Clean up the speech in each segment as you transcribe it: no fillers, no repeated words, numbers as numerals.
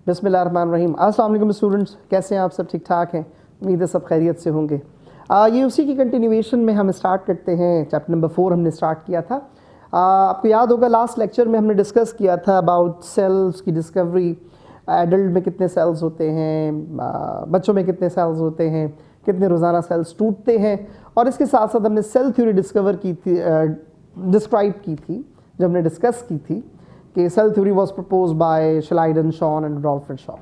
बिस्मिल्लाहिर्रहमानिर्रहीम। अस्सलाम वालेकुम स्टूडेंट्स, कैसे हैं आप? सब ठीक ठाक हैं? उम्मीद है सब खैरियत से होंगे। ये उसी की कंटिन्यूएशन में हम स्टार्ट करते हैं। चैप्टर नंबर 4 हमने स्टार्ट किया था। आपको याद होगा लास्ट लेक्चर में हमने डिस्कस किया था अबाउट सेल्स की डिस्कवरी। एडल्ट में कितने सेल्स होते हैं, बच्चों में कितने सेल्स होते हैं, कितने रोज़ाना सेल्स टूटते हैं, और इसके साथ साथ हमने सेल थ्योरी डिस्कवर की थी, डिस्क्राइब की थी, जब हमने डिस्कस की थी कि cell theory was proposed by Schleiden, Schwann and Rolf and Shaw.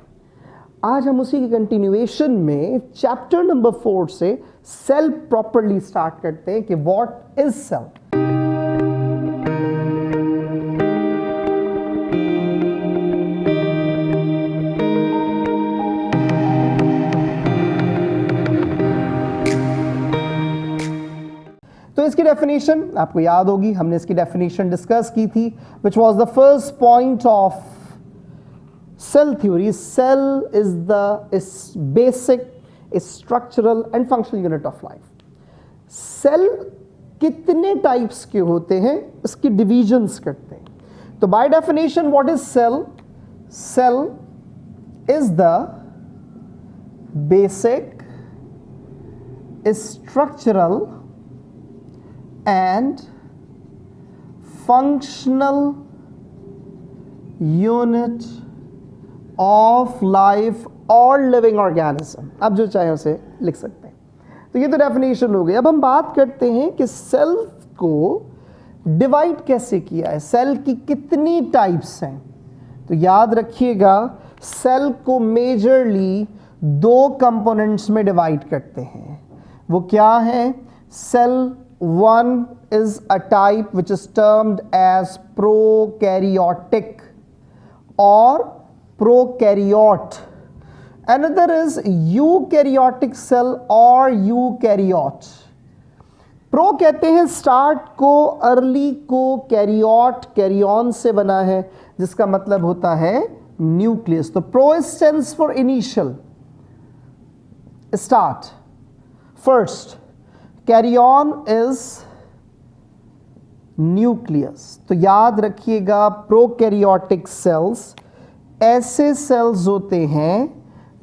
आज हम उसी की कंटिन्यूएशन में चैप्टर नंबर 4 से सेल प्रॉपर्ली स्टार्ट करते हैं कि व्हाट इज सेल। तो इसकी डेफिनेशन आपको याद होगी, हमने इसकी डेफिनेशन डिस्कस की थी, which was the first point of cell theory. Cell is the basic, structural and functional unit of life. Cell कितने टाइप्स के होते हैं, इसकी डिविजन्स करते हैं। तो by definition what is cell? Cell is the basic, structural and functional unit of life और living organism. आप जो चाहे उसे लिख सकते हैं। तो ये तो डेफिनेशन हो गई। अब हम बात करते हैं कि सेल को डिवाइड कैसे किया है, सेल की कितनी टाइप्स हैं। तो याद रखिएगा, सेल को मेजरली 2 कंपोनेंट्स में डिवाइड करते हैं। वो क्या है? Cell 1 is a type which is termed as prokaryotic और prokaryote. Another is eukaryotic cell or eukaryote. Pro कहते हैं स्टार्ट को, अर्ली को, कैरियोट कैरियन से बना है, जिसका मतलब होता है न्यूक्लियस। तो pro stands for initial, start, first. Karyon is nucleus. तो याद रखिएगा, प्रोकैरियोटिक सेल्स ऐसे सेल्स होते हैं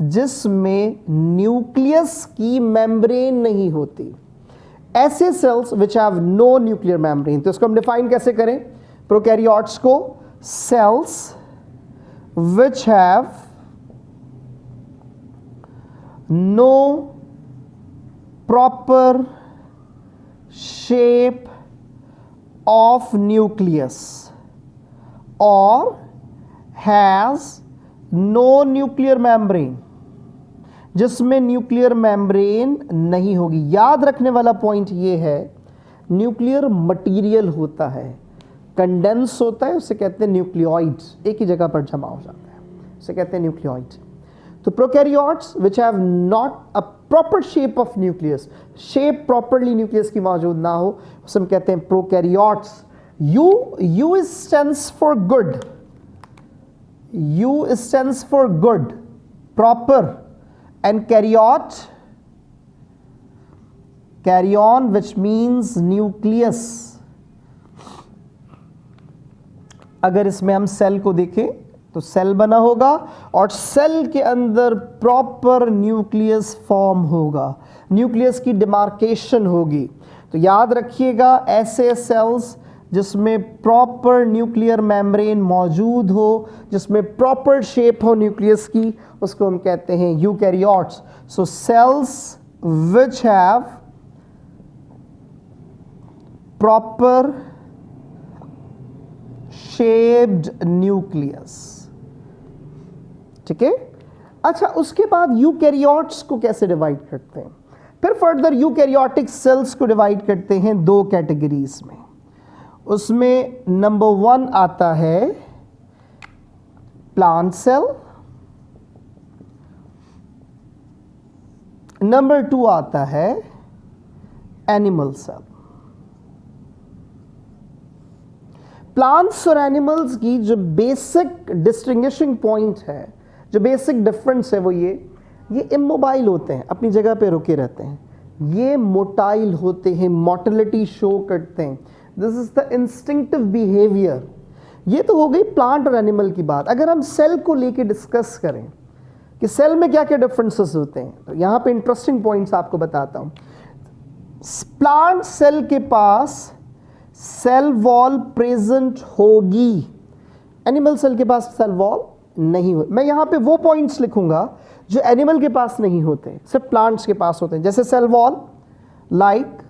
जिसमें न्यूक्लियस की मेम्ब्रेन नहीं होती। ऐसे cells which have no nuclear membrane. तो इसको हम डिफाइन कैसे करें प्रोकैरियोट्स को? Cells which have no proper shape of nucleus और has no nuclear membrane, जिसमें न्यूक्लियर मेम्ब्रेन नहीं होगी। याद रखने वाला पॉइंट ये है, न्यूक्लियर मटेरियल होता है, कंडेंस होता है, उसे कहते हैं न्यूक्लियोइड, एक ही जगह पर जमा हो जाता है, उसे कहते हैं न्यूक्लियोइड। तो prokaryotes which have not a proper shape of nucleus, shape properly nucleus की मौजूद ना हो, उसे हम कहते हैं prokaryotes. You stands for good, U stands for good, proper, and caryon which means nucleus। अगर इसमें हम सेल को देखें तो सेल बना होगा और सेल के अंदर प्रॉपर न्यूक्लियस फॉर्म होगा, न्यूक्लियस की डिमार्केशन होगी। तो याद रखिएगा, ऐसे सेल्स जिसमें प्रॉपर न्यूक्लियर मेम्ब्रेन मौजूद हो, जिसमें प्रॉपर शेप हो न्यूक्लियस की, उसको हम कहते हैं eukaryotes. So sales which have proper shaped nucleus. ठीक है। अच्छा, उसके बाद यूकैरियोट्स को कैसे डिवाइड करते हैं? फिर फर्दर यूकैरियोटिक सेल्स को डिवाइड करते हैं 2 कैटेगरीज में। उसमें नंबर 1 आता है प्लांट सेल, नंबर 2 आता है एनिमल सेल। प्लांट्स और एनिमल्स की जो बेसिक डिस्टिंग्विशिंग पॉइंट है, जो बेसिक डिफरेंस है, वो ये इमोबाइल होते हैं, अपनी जगह पे रुके रहते हैं। ये मोटाइल होते हैं, मोटिलिटी शो करते हैं। This is the instinctive behaviour ये तो हो गई प्लांट और एनिमल की बात। अगर हम सेल को लेके डिस्कस करें कि सेल में क्या क्या डिफरेंसेस होते हैं, तो यहाँ पे इंटरेस्टिंग पॉइंट्स आपको बताता हूँ। प्लांट सेल के पास सेल वॉल प्रेजेंट होगी, एनिमल सेल के पास सेल वॉल नहीं हो। मैं यहाँ पे वो पॉइंट्स लिखूंगा जो एनिमल के पास नहीं होते, सिर्फ प्लांट्स के पास होते हैं। जैसे cell wall like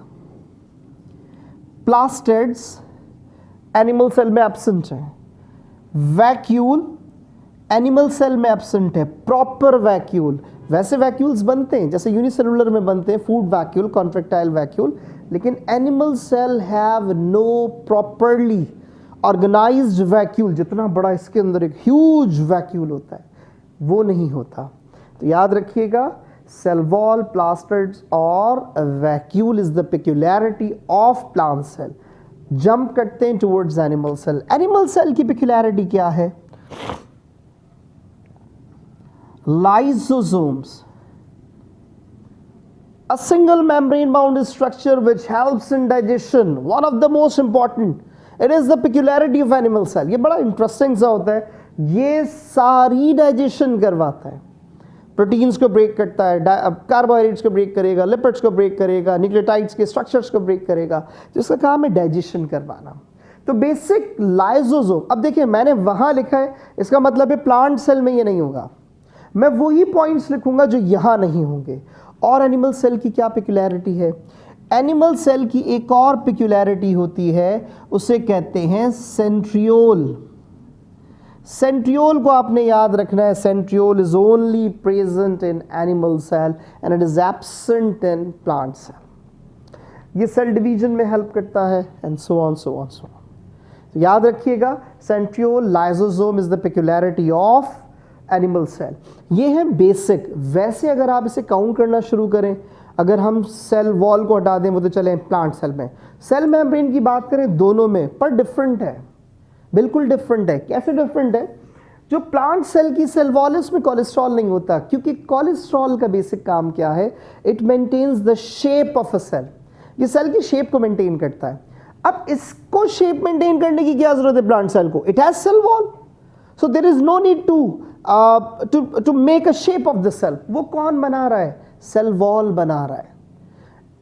plastids animal cell में एब्सेंट है, वैक्यूल एनिमल सेल में एब्सेंट है, प्रॉपर वैक्यूल। वैसे वैक्यूल्स बनते हैं जैसे यूनिसेलुलर में बनते हैं, फूड वैक्यूल, कॉन्ट्रैक्टाइल वैक्यूल, लेकिन animal cell have no properly organized vacuole. जितना बड़ा इसके अंदर एक ह्यूज वैक्यूल होता है वो नहीं होता। तो याद रखिएगा, सेल वॉल, प्लास्टिड्स और vacuole is the peculiarity of plant cell. Jump करते हैं towards animal cell. Animal cell की पेक्यूलैरिटी क्या है? Lysosomes, a single membrane bound structure which helps in digestion, one of the most important. It is the peculiarity of animal cell. ये बड़ा interesting सा होता है, ये सारी डाइजेशन करवाता है, प्रोटीन्स को ब्रेक करता है, कार्बोहाइड्रेट्स को ब्रेक करेगा, लिपिड्स को ब्रेक करेगा, न्यूक्लियोटाइड्स के स्ट्रक्चर्स को ब्रेक करेगा, तो इसका काम है डाइजेशन करवाना। तो बेसिक लाइसोसोम, अब देखिए मैंने वहां लिखा है, इसका मतलब है प्लांट सेल में ये नहीं होगा, मैं वही पॉइंट्स लिखूंगा जो यहां नहीं होंगे। और एनिमल सेल की क्या पेक्यूलैरिटी है? एनिमल सेल की एक और पेक्यूलैरिटी होती है, उसे कहते हैं सेंट्रियोल। सेंट्रियोल को आपने याद रखना है, centriole is only present in animal cell and it is absent in plant cell. ये सेल डिवीजन में हेल्प करता है and so on so on so on. याद रखिएगा, centriole, lysosome is the peculiarity of animal cell. ये है basic. वैसे अगर आप इसे काउंट करना शुरू करें, अगर हम सेल वॉल को हटा दें वो तो चले प्लांट सेल में, सेल मेम्ब्रेन की बात करें, दोनों में पर डिफरेंट है, बिल्कुल डिफरेंट है। कैसे डिफरेंट है? जो प्लांट सेल की सेल वॉल है उसमें कोलेस्ट्रॉल नहीं होता, क्योंकि कोलेस्ट्रॉल का बेसिक काम क्या है? It maintains the shape of a cell. ये सेल की शेप को मेंटेन करता है। अब इसको शेप मेंटेन करने की क्या जरूरत है प्लांट सेल को? It has cell wall, so there is no need to make a shape of the cell. वो कौन बना रहा है? सेल वॉल बना रहा है।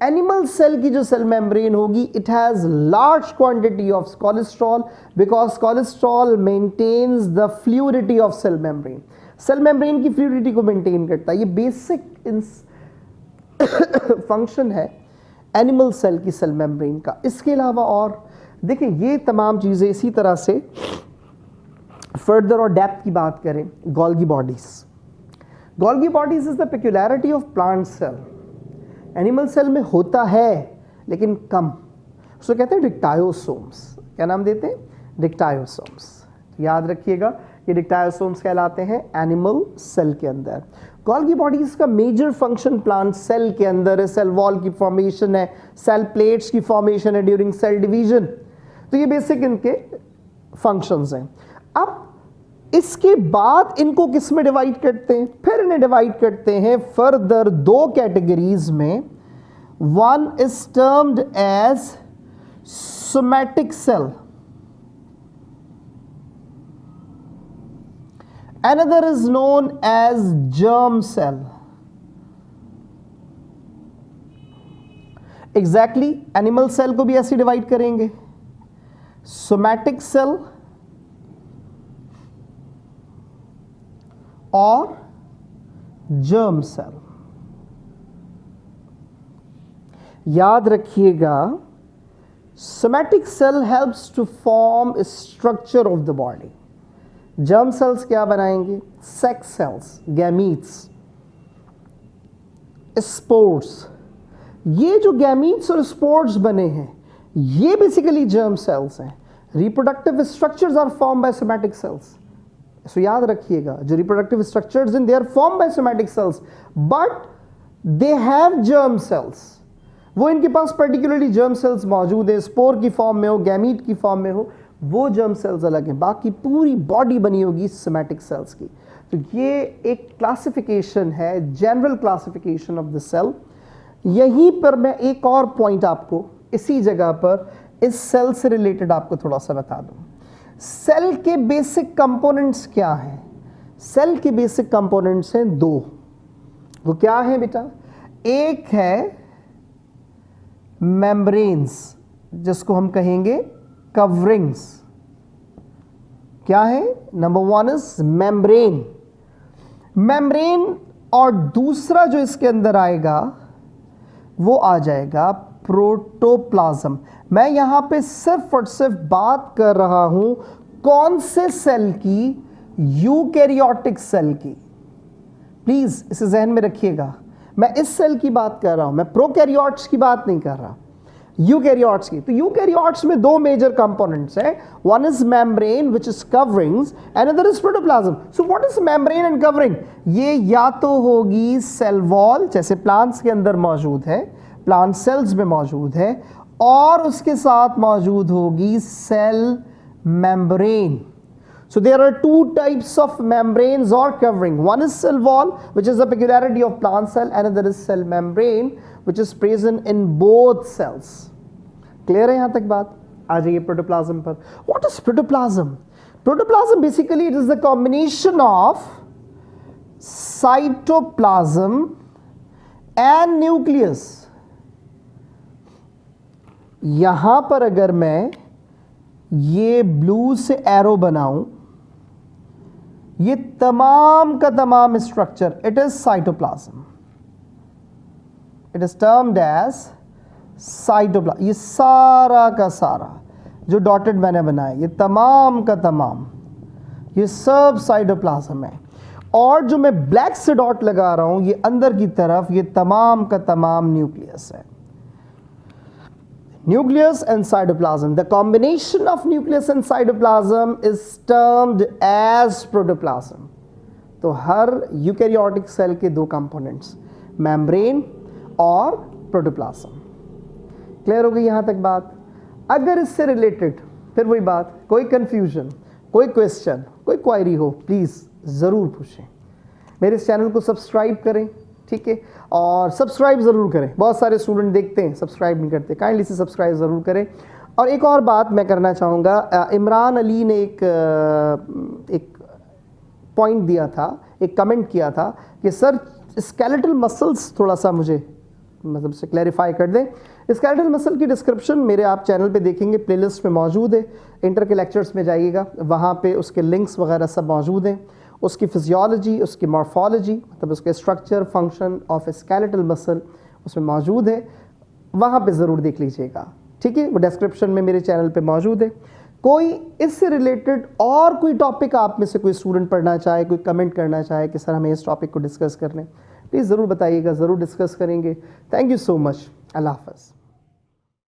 एनिमल सेल की जो सेल मेम्ब्रेन होगी, it has large quantity of cholesterol because cholesterol maintains the fluidity of cell membrane. Cell membrane की फ्लूइडिटी को मेंटेन करता है। ये बेसिक फंक्शन है एनिमल सेल की सेल मेम्ब्रेन का। इसके अलावा और देखिए, ये तमाम चीज़ें इसी तरह से फर्दर और डेप्थ की बात करें, Golgi bodies. Golgi bodies is the peculiarity of plant cell. Animal cell में होता है लेकिन कम, उसको कहते हैं डिक्टायोसोम्स। क्या नाम देते हैं? डिक्टायोसोम्स। याद रखिएगा, ये डिक्टायोसोम्स कहलाते हैं एनिमल सेल के अंदर। गोल्गी बॉडीज का मेजर फंक्शन प्लांट सेल के अंदर है, सेल वॉल की फॉर्मेशन है, सेल प्लेट्स की फॉर्मेशन है ड्यूरिंग सेल डिवीजन। तो ये बेसिक इनके फंक्शंस हैं। अब इसके बाद इनको किस में डिवाइड करते हैं? फिर इन्हें डिवाइड करते हैं फर्दर दो कैटेगरीज में। One is termed as somatic cell, another is known as germ cell. Exactly animal cell को भी ऐसे डिवाइड करेंगे, सोमैटिक सेल और जर्म सेल। याद रखिएगा, somatic cell helps to form structure of the body. Germ cells क्या बनाएंगे? Sex cells, gametes, spores. ये जो गैमीट्स और स्पोर्स बने हैं, ये बेसिकली जर्म सेल्स हैं। Reproductive structures are form by somatic cells. So याद रखिएगा, जो reproductive structures in they are form by somatic cells, but they have germ cells. वो इनके पास पर्टिकुलरली जर्म सेल्स मौजूद है, स्पोर की फॉर्म में हो, गैमीट की फॉर्म में हो, वो जर्म सेल्स अलग हैं। बाकी पूरी बॉडी बनी होगी सोमैटिक सेल्स की। तो ये एक क्लासिफिकेशन है, general classification of the cell. यहीं पर मैं एक और पॉइंट आपको इसी जगह पर इस सेल से रिलेटेड आपको थोड़ा सा बता दूं। सेल के बेसिक कंपोनेंट्स क्या हैं? सेल के बेसिक कंपोनेंट्स हैं दो। वो क्या है बेटा? एक है मेम्ब्रेन्स, जिसको हम कहेंगे कवरिंग्स। क्या है? Number one is membrane. Membrane, और दूसरा जो इसके अंदर आएगा वो आ जाएगा प्रोटोप्लाज्म। मैं यहां पे सिर्फ और सिर्फ बात कर रहा हूं कौन से सेल की? यूकैरियोटिक सेल की। प्लीज इसे जहन में रखिएगा, मैं इस सेल की बात कर रहा हूं, मैं प्रोकैरियोट्स की बात नहीं कर रहा, यूकैरियोट्स की। तो यूकैरियोट्स में दो मेजर कंपोनेंट्स हैं, one is membrane which is coverings and other is protoplasm. So what is membrane and covering? ये या तो होगी सेल वॉल, जैसे प्लांट्स के अंदर मौजूद है, प्लांट सेल्स में मौजूद है, और उसके साथ मौजूद होगी cell membrane. So there are two types of membranes or covering. One is cell wall, which is a peculiarity of plant cell, and another is cell membrane, which is present in both cells. Clear है यहाँ तक बात? आ जाइए protoplasm पर। What is protoplasm? Protoplasm basically it is the combination of cytoplasm and nucleus. यहाँ पर अगर मैं ये ब्लू से एरो बनाऊं, ये तमाम का तमाम structure it is cytoplasm, it is termed as cytoplasm. ये सारा का सारा जो डॉटेड मैंने बनाया, ये तमाम का तमाम, ये सब साइटोप्लाज्म है। और जो मैं ब्लैक से डॉट लगा रहा हूं, ये अंदर की तरफ, ये तमाम का तमाम न्यूक्लियस है। Nucleus and cytoplasm. The combination of nucleus and cytoplasm is termed as protoplasm. तो हर यूकैरियोटिक सेल के दो कंपोनेंट्स, मेम्ब्रेन और प्रोटोप्लाज्म। क्लियर हो गई यहाँ तक बात? अगर इससे रिलेटेड फिर वही बात, कोई कंफ्यूजन, कोई क्वेश्चन, कोई क्वायरी हो, प्लीज़ ज़रूर पूछें। मेरे इस चैनल को सब्सक्राइब करें, ठीक है, और सब्सक्राइब ज़रूर करें। बहुत सारे स्टूडेंट देखते हैं सब्सक्राइब नहीं करते, काइंडली से सब्सक्राइब ज़रूर करें। और एक और बात मैं करना चाहूँगा, इमरान अली ने एक पॉइंट दिया था, एक कमेंट किया था कि सर स्केलेटल मसल्स थोड़ा सा मुझे मतलब से क्लैरिफाई कर दें। स्केलेटल मसल की डिस्क्रिप्शन मेरे आप चैनल पे देखेंगे, प्लेलिस्ट में मौजूद है, इंटर के लेक्चर्स में जाइएगा, वहाँ पे उसके लिंक्स वगैरह सब मौजूद हैं। उसकी फिजियोलॉजी, उसकी मॉर्फोलॉजी, मतलब उसके structure, function of skeletal muscle उसमें मौजूद है, वहाँ पे ज़रूर देख लीजिएगा, ठीक है। वो डिस्क्रिप्शन में मेरे चैनल पे मौजूद है। कोई इससे रिलेटेड और कोई टॉपिक आप में से कोई स्टूडेंट पढ़ना चाहे, कोई कमेंट करना चाहे कि सर हमें इस टॉपिक को डिस्कस करने, प्लीज़ ज़रूर बताइएगा, ज़रूर डिस्कस करेंगे। Thank you so much. अल्लाह हाफ़िज़।